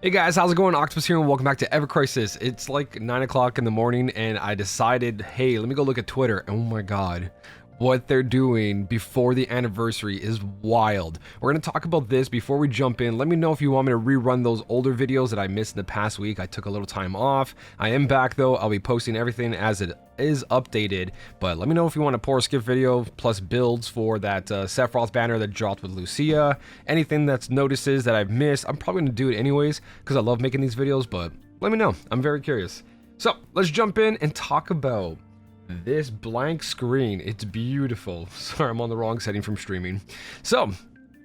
Hey guys, how's it going? Octopus here and welcome back to evercrisis. It's like 9 o'clock in the morning and I decided, hey, let me go look at Twitter. Oh my god, what they're doing before the anniversary is wild. We're going to talk about this before we jump in. Let me know if you want me to rerun those older videos that I missed in the past week. I took a little time off. I am back though. I'll be posting everything as it is updated, but let me know if you want a poor skip video plus builds for that Sephiroth banner that dropped with Lucia. Anything that's notices that I've missed, I'm probably going to do it anyways because I love making these videos, but let me know. I'm very curious. So let's jump in and talk about this blank screen. It's beautiful. Sorry, I'm on the wrong setting from streaming. So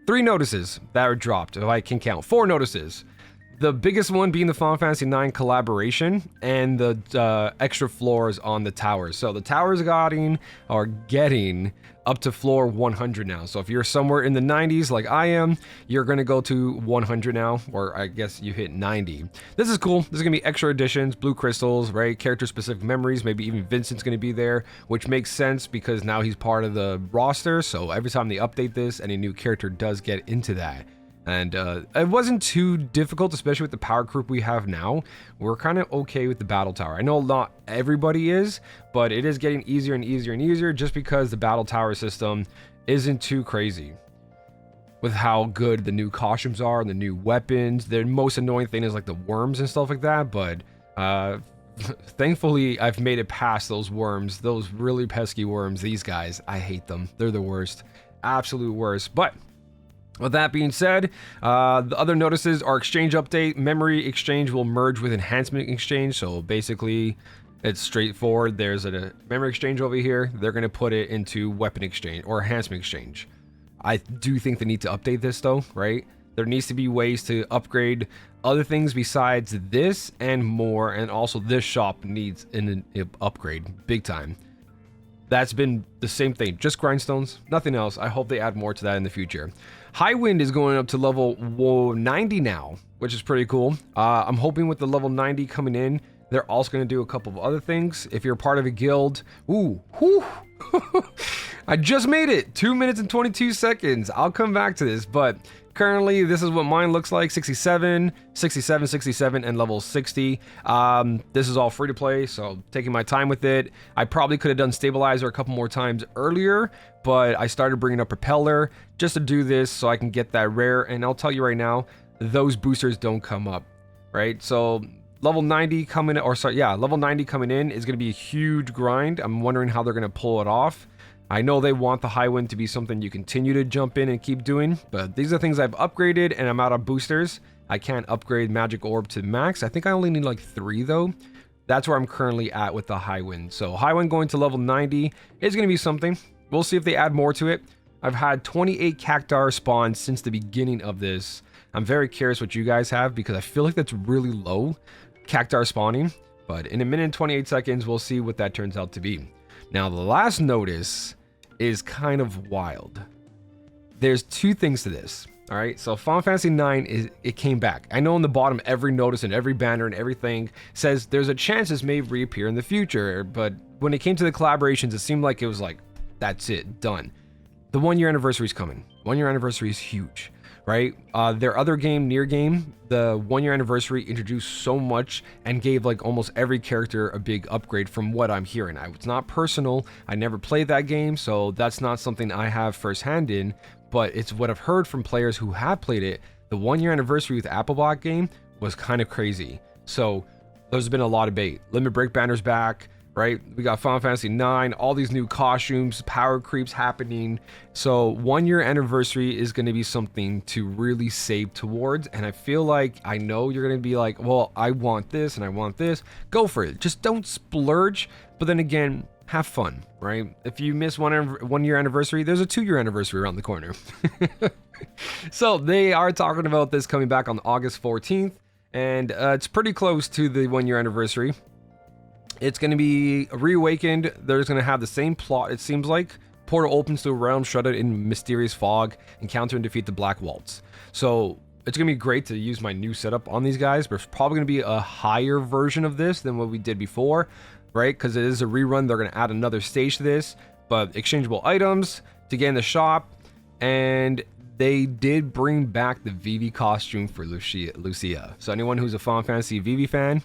3 notices that are dropped, if I can count. 4 notices. The biggest one being the Final Fantasy 9 collaboration and the extra floors on the towers. So the towers are getting up to floor 100 now. So if you're somewhere in the 90s like I am, you're going to go to 100 now, or I guess you hit 90. This is cool. This is going to be extra additions, blue crystals, right? Character specific memories. Maybe even Vincent's going to be there, which makes sense because now he's part of the roster. So every time they update this, any new character does get into that. And it wasn't too difficult, especially with the power group we have now. We're kind of okay with the battle tower. I know not everybody is, but it is getting easier and easier and easier just because the battle tower system isn't too crazy with how good the new costumes are and the new weapons. The most annoying thing is like the worms and stuff like that, but thankfully I've made it past those worms, those really pesky worms. These guys, I hate them. They're the worst, absolute worst. But with that being said, the other notices are exchange update. Memory exchange will merge with enhancement exchange. So basically, it's straightforward. There's a memory exchange over here. They're going to put it into weapon exchange or enhancement exchange. I do think they need to update this though, right? There needs to be ways to upgrade other things besides this and more. And also this shop needs an upgrade big time. That's been the same thing, just grindstones, nothing else. I hope they add more to that in the future. High Wind is going up to level 90 now, which is pretty cool. I'm hoping with the level 90 coming in, they're also going to do a couple of other things. If you're part of a guild, ooh, whew, I just made it, 2 minutes and 22 seconds. I'll come back to this, but currently this is what mine looks like. 67, 67, 67, and level 60. This is all free to play, so taking my time with it. I probably could have done stabilizer a couple more times earlier, but I started bringing up propeller just to do this so I can get that rare. And I'll tell you right now, those boosters don't come up, right? So level 90 coming, or sorry, yeah, level 90 coming in is going to be a huge grind. I'm wondering how they're going to pull it off. I know they want the high wind to be something you continue to jump in and keep doing, but these are things I've upgraded and I'm out of boosters. I can't upgrade magic orb to max. I think I only need like 3 though. That's where I'm currently at with the high wind. So high wind going to level 90 is going to be something. We'll see if they add more to it. I've had 28 cactuar spawns since the beginning of this. I'm very curious what you guys have because I feel like that's really low cactuar spawning, but in a minute and 28 seconds, we'll see what that turns out to be. Now, the last notice is kind of wild. There's 2 things to this. All right, so Final Fantasy 9 it came back. I know on the bottom, every notice and every banner and everything says there's a chance this may reappear in the future, but when it came to the collaborations, it seemed like it was like, that's it, done. The 1 year anniversary is coming. 1 year anniversary is huge, right? Their other game, Near Game, the 1 year anniversary introduced so much and gave like almost every character a big upgrade from what I'm hearing. It's not personal. I never played that game, so that's not something I have firsthand in, but it's what I've heard from players who have played it. The 1 year anniversary with Applebot game was kind of crazy. So there's been a lot of bait. Limit Break banner's back, right? We got Final Fantasy 9, all these new costumes, power creeps happening. So 1 year anniversary is going to be something to really save towards. And I feel like, I know you're going to be like, well, I want this and I want this. Go for it. Just don't splurge. But then again, have fun, right? If you miss 1 year anniversary, there's a 2 year anniversary around the corner. So they are talking about this coming back on August 14th. And it's pretty close to the 1 year anniversary. It's going to be reawakened. There's going to have the same plot, it seems like. Portal opens to a realm shrouded in mysterious fog. Encounter and defeat the Black Waltz. So it's going to be great to use my new setup on these guys. But it's probably going to be a higher version of this than what we did before, right? Because it is a rerun. They're going to add another stage to this. But exchangeable items to get in the shop. And they did bring back the Vivi costume for Lucia. So anyone who's a Final Fantasy Vivi fan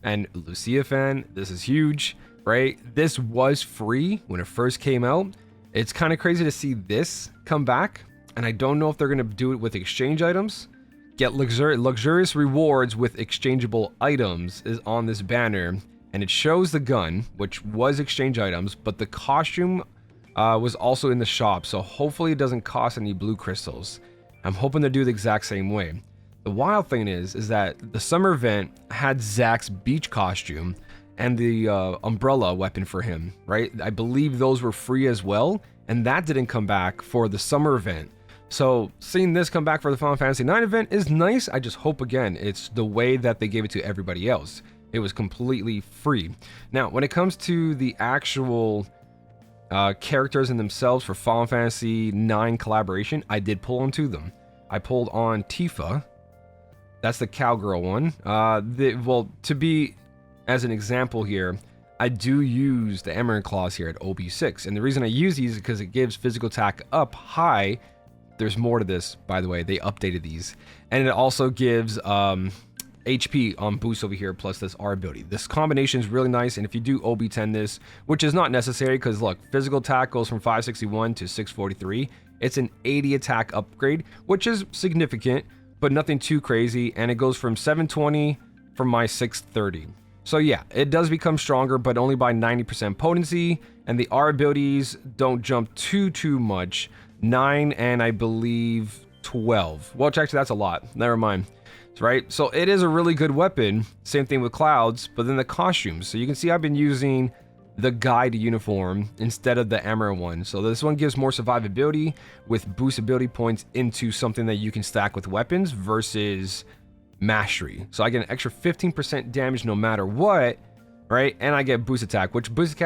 and Lucia fan, this is huge, right? This was free when it first came out. It's kind of crazy to see this come back, and I don't know if they're going to do it with exchange items. Get luxurious rewards with exchangeable items is on this banner, and it shows the gun, which was exchange items, but the costume was also in the shop, so hopefully it doesn't cost any blue crystals. I'm hoping to do the exact same way. The wild thing is that the summer event had Zack's beach costume and the umbrella weapon for him, right? I believe those were free as well, and that didn't come back for the summer event. So seeing this come back for the Final Fantasy 9 event is nice. I just hope, again, it's the way that they gave it to everybody else. It was completely free. Now, when it comes to the actual characters in themselves for Final Fantasy 9 collaboration, I did pull onto them. I pulled on Tifa. That's the cowgirl one. Well, to be as an example here, I do use the Emerald Claws here at OB6. And the reason I use these is because it gives physical attack up high. There's more to this, by the way. They updated these. And it also gives HP on boost over here, plus this R ability. This combination is really nice, and if you do OB10 this, which is not necessary, because look, physical attack goes from 561 to 643. It's an 80 attack upgrade, which is significant, but nothing too crazy, and it goes from 720 from my 630. So yeah, it does become stronger, but only by 90% potency, and the R abilities don't jump too much. 9 and I believe 12. Well, actually, that's a lot. Never mind. Right? So it is a really good weapon. Same thing with Clouds, but then the costumes. So you can see I've been using the guide uniform instead of the Emerald one. So this one gives more survivability with boost ability points into something that you can stack with weapons versus mastery. So I get an extra 15% damage no matter what, right? And I get boost attack, which boost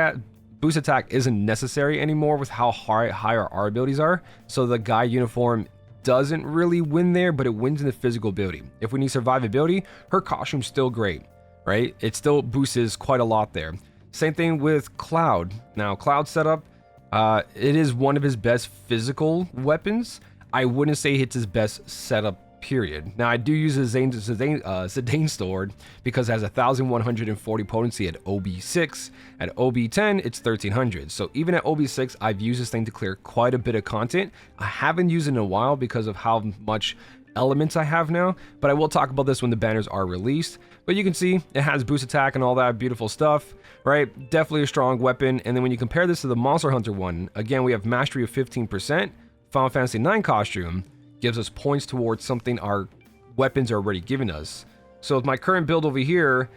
attack isn't necessary anymore with how high our abilities are. So the guide uniform doesn't really win there, but it wins in the physical ability. If we need survivability, her costume's still great, right? It still boosts quite a lot there. Same thing with Cloud. Now, Cloud setup, it is one of his best physical weapons. I wouldn't say it's his best setup, period. Now, I do use a Zidane sword because it has 1,140 potency at OB6. At OB10, it's 1,300. So even at OB6, I've used this thing to clear quite a bit of content. I haven't used it in a while because of how much elements I have now, but I will talk about this when the banners are released. But you can see it has boost attack and all that beautiful stuff, right? Definitely a strong weapon. And then when you compare this to the Monster Hunter one, again, we have mastery of 15%. Final Fantasy 9 costume gives us points towards something our weapons are already giving us. So with my current build over here,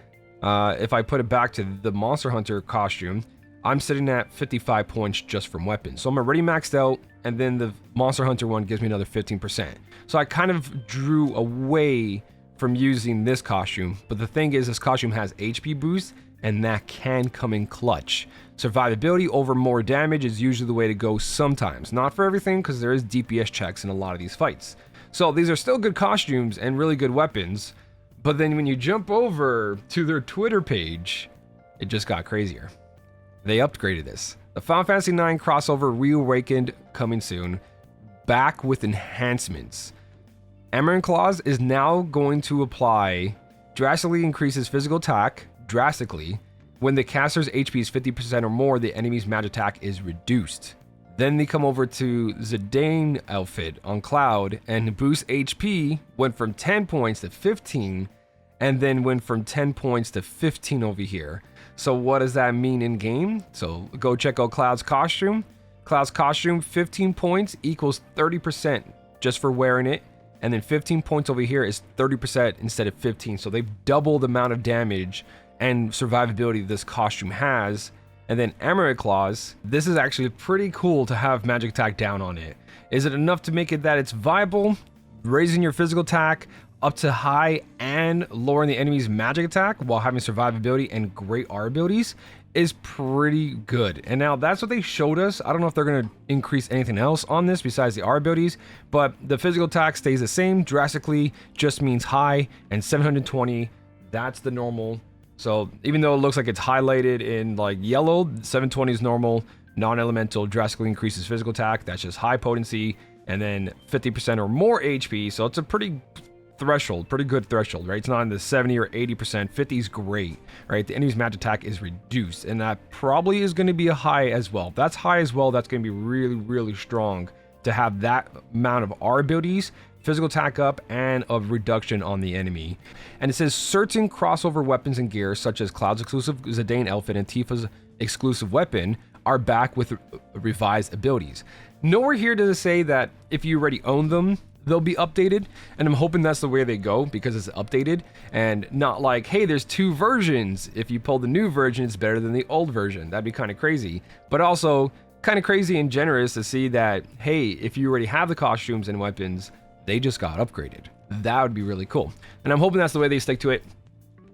if I put it back to the Monster Hunter costume, I'm sitting at 55 points just from weapons. So I'm already maxed out, and then the Monster Hunter one gives me another 15%. So I kind of drew away from using this costume, but the thing is, this costume has HP boost, and that can come in clutch. Survivability over more damage is usually the way to go sometimes. Not for everything, because there is DPS checks in a lot of these fights. So these are still good costumes and really good weapons, but then when you jump over to their Twitter page, it just got crazier. They upgraded this. The Final Fantasy 9 crossover Reawakened coming soon, back with enhancements. Emerald Claws is now going to apply, drastically increases physical attack, drastically. When the caster's HP is 50% or more, the enemy's magic attack is reduced. Then they come over to Zidane outfit on Cloud, and boost HP went from 10 points to 15, and then went from 10 points to 15 over here. So what does that mean in game? So go check out Cloud's costume. Cloud's costume, 15 points equals 30% just for wearing it. And then 15 points over here is 30% instead of 15. So they've doubled the amount of damage and survivability this costume has. And then Emerald Claws, this is actually pretty cool to have magic attack down on it. Is it enough to make it that it's viable? Raising your physical attack up to high and lowering the enemy's magic attack while having survivability and great R abilities is pretty good. And now that's what they showed us. I don't know if they're going to increase anything else on this besides the R abilities, but the physical attack stays the same. Drastically just means high, and 720, that's the normal. So even though it looks like it's highlighted in like yellow, 720 is normal. Non-elemental drastically increases physical attack. That's just high potency. and then 50% or more HP. So it's a pretty good threshold, right? It's not in the 70 or 80%. 50 is great, right? The enemy's magic attack is reduced, and that probably is going to be a high as well. If that's high as well, that's going to be really, really strong to have that amount of our abilities, physical attack up, and of reduction on the enemy. And it says certain crossover weapons and gear, such as Cloud's exclusive Zidane outfit and Tifa's exclusive weapon, are back with revised abilities. Nowhere here does it say that if you already own them, they'll be updated, and I'm hoping that's the way they go, because it's updated and not like, hey, there's 2 versions. If you pull the new version, it's better than the old version. That'd be kind of crazy, but also kind of crazy and generous to see that, hey, if you already have the costumes and weapons, they just got upgraded. That would be really cool, and I'm hoping that's the way they stick to it,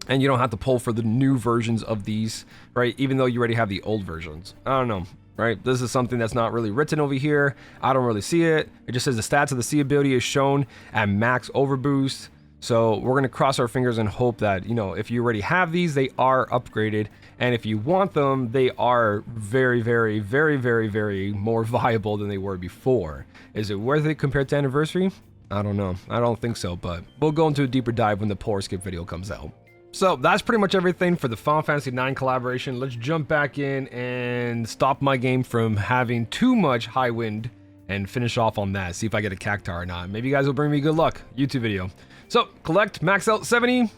and you don't have to pull for the new versions of these, right? Even though you already have the old versions. I don't know. Right, this is something that's not really written over here. I don't really see it. It just says the stats of the C ability is shown at max overboost. So we're gonna cross our fingers and hope that, you know, if you already have these, they are upgraded, and if you want them, they are very, very, very, very, very more viable than they were before. Is it worth it compared to Anniversary? I don't know. I don't think so, but we'll go into a deeper dive when the power skip video comes out. So that's pretty much everything for the Final Fantasy 9 collaboration. Let's jump back in and stop my game from having too much high wind and finish off on that. See if I get a cactar or not. Maybe you guys will bring me good luck. YouTube video. So collect, max out 70,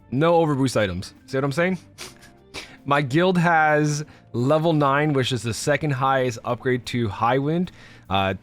no overboost items. See what I'm saying? My guild has level 9, which is the second highest upgrade to high wind.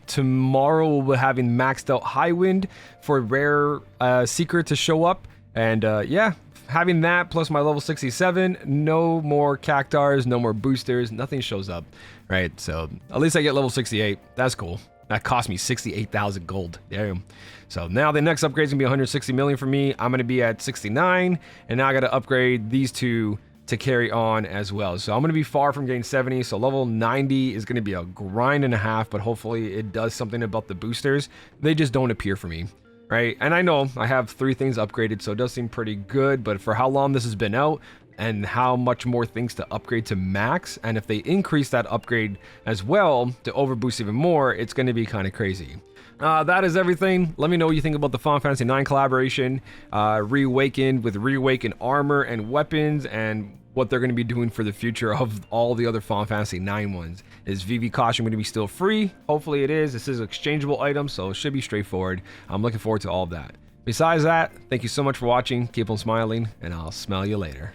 Tomorrow we'll be having maxed out high wind for rare secret to show up. And yeah. Having that plus my level 67, no more cactars, no more boosters, nothing shows up, right? So at least I get level 68. That's cool. That cost me 68,000 gold. Damn. So now the next upgrade is gonna be 160 million for me. I'm gonna be at 69, and now I gotta upgrade these 2 to carry on as well. So I'm gonna be far from getting 70. So level 90 is gonna be a grind and a half, but hopefully it does something about the boosters. They just don't appear for me. Right, and I know I have 3 things upgraded, so it does seem pretty good, but for how long this has been out and how much more things to upgrade to max, and if they increase that upgrade as well to overboost even more, it's going to be kind of crazy. That is everything. Let me know what you think about the Final Fantasy 9 collaboration, Reawakened with Reawakened armor and weapons, and what they're going to be doing for the future of all the other Final Fantasy 9 ones. Is VV costume going to be still free? Hopefully it is. This is an exchangeable item, so it should be straightforward. I'm looking forward to all of that. Besides that, thank you so much for watching. Keep on smiling, and I'll smell you later.